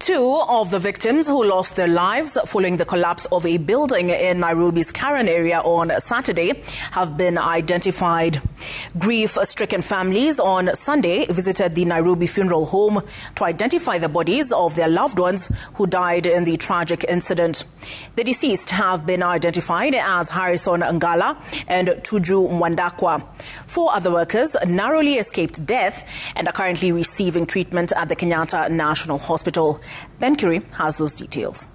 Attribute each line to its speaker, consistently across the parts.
Speaker 1: Two of the victims who lost their lives following the collapse of a building in Nairobi's Karen area on Saturday have been identified. Grief-stricken families on Sunday visited the Nairobi funeral home to identify the bodies of their loved ones who died in the tragic incident. The deceased have been identified as Ngala and Tuju Mwandakwa. 4 other workers narrowly escaped death and are currently receiving treatment at the Kenyatta National Hospital. Ben Kiri has those details.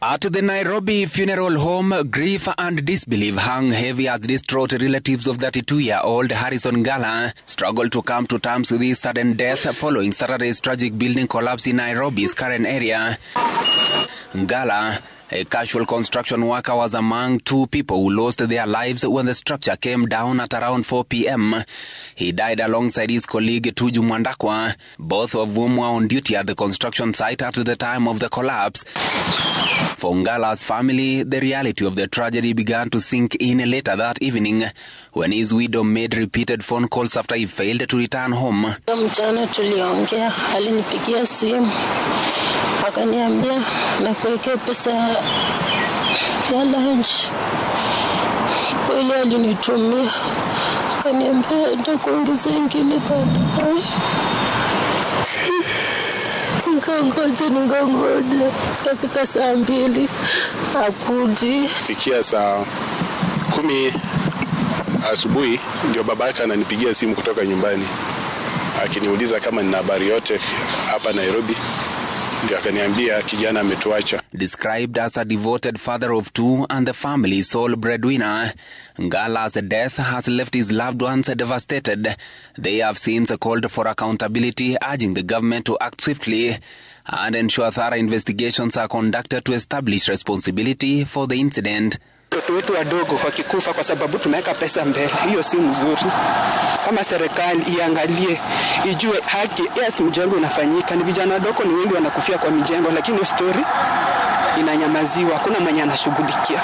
Speaker 2: At the Nairobi funeral home, grief and disbelief hung heavy as distraught relatives of 32-year-old Ngala struggled to come to terms with his sudden death following Saturday's tragic building collapse in Nairobi's Karen area. Ngala, a casual construction worker, was among 2 people who lost their lives when the structure came down at around 4 p.m. He died alongside his colleague Tuju Mwandakwa, both of whom were on duty at the construction site at the time of the collapse. For Ngala's family, the reality of the tragedy began to sink in later that evening when his widow made repeated phone calls after he failed to return home.
Speaker 3: Mchana tuliongea, alinipigia simu, akaniambia nakuwekea pesa ya lunch. Kweli alinitumia, akaniambia nitakuongezea ingine baadaye. Ningongoja. Kafika saa 2, hakuji.
Speaker 4: Fikia saa 10 asubuhi ndio babake ananipigia simu kutoka nyumbani akiniuliza kama nina habari yote hapa Nairobi. Ndio akaniambia kijana ametuacha.
Speaker 2: Described as a devoted father of 2 and the family's sole breadwinner, Ngala's death has left his loved ones devastated. They have since called for accountability, urging the government to act swiftly and ensure thorough investigations are conducted to establish responsibility for the incident.
Speaker 5: Watoto wetu wadogo wakikufa kwa sababu tumeweka pesa mbele, hiyo si mzuri. Kama serikali iangalie, ijue haki, yes, mjengo unafanyika, ni vijana wadogo ni wengi wanakufia kwa mijengo, lakini story inanyamaziwa, hakuna mwenye anashughulikia.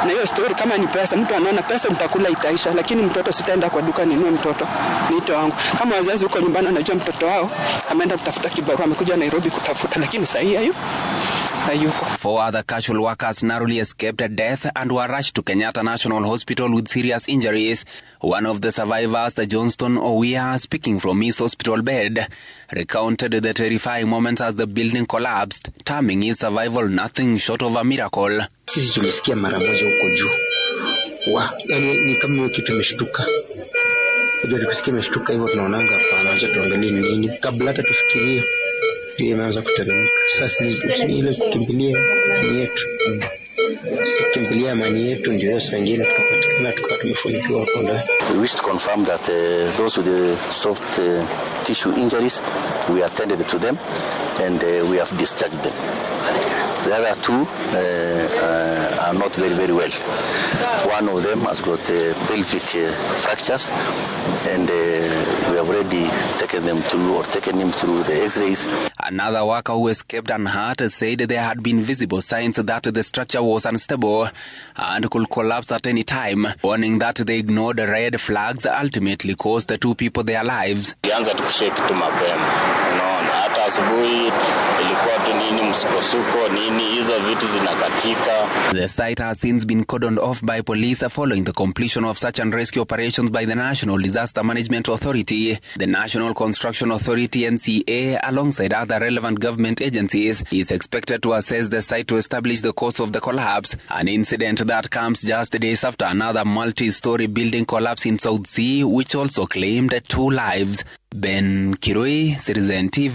Speaker 5: Na hiyo story kama ni pesa, mtu anaona pesa mtakula itaisha, lakini mtoto sitaenda kwa duka ninunue mtoto, niite wangu. Kama wazazi huko nyumbani wanajua mtoto wao ameenda kutafuta kibarua, amekuja Nairobi kutafuta, lakini sasa hiyo
Speaker 2: 4 other casual workers narrowly escaped death and were rushed to Kenyatta National Hospital with serious injuries. One of the survivors, Johnston Owia, speaking from his hospital bed, recounted the terrifying moments as the building collapsed, terming his survival nothing short of a miracle.
Speaker 6: Sisi tulisikia mara moja huko juu. Yani ni kama hiyo kitu imeshtuka. Ndio tulisikia imeshtuka hivyo, tunaonanga hapana, acha tuangalie nini kabla hata tufikirie. Ndio imeanza kuteremka. Sasa sisi ile kukimbilia ni yetu. Sikimbilia amani yetu ndio sasa wengine tukapatikana tukawa tumefunikiwa hapo ndani.
Speaker 7: We wish to confirm that those with the soft tissue injuries, we attended to them and we have discharged them. The other 2 are not very well. One of them has got pelvic fractures, and we have already taken him through the X-rays.
Speaker 2: Another worker who escaped unhurt said there had been visible signs that the structure was unstable and could collapse at any time, warning that they ignored red flags ultimately cost the 2 people their lives.
Speaker 8: Alianza tukushake tu mapema. Unaona, hata asubuhi ilikuwa tu nini msukosuko nini hizo vitu zinakatika.
Speaker 2: The site has since been cordoned off by police following the completion of search and rescue operations by the National Disaster Management Authority, the National Construction Authority (NCA), alongside other relevant government agencies, is expected to assess the site to establish the cause of the collapse, an incident that comes just days after another multi-story building collapse in South Sea, which also claimed 2 lives. Ben Kirui, Citizen TV.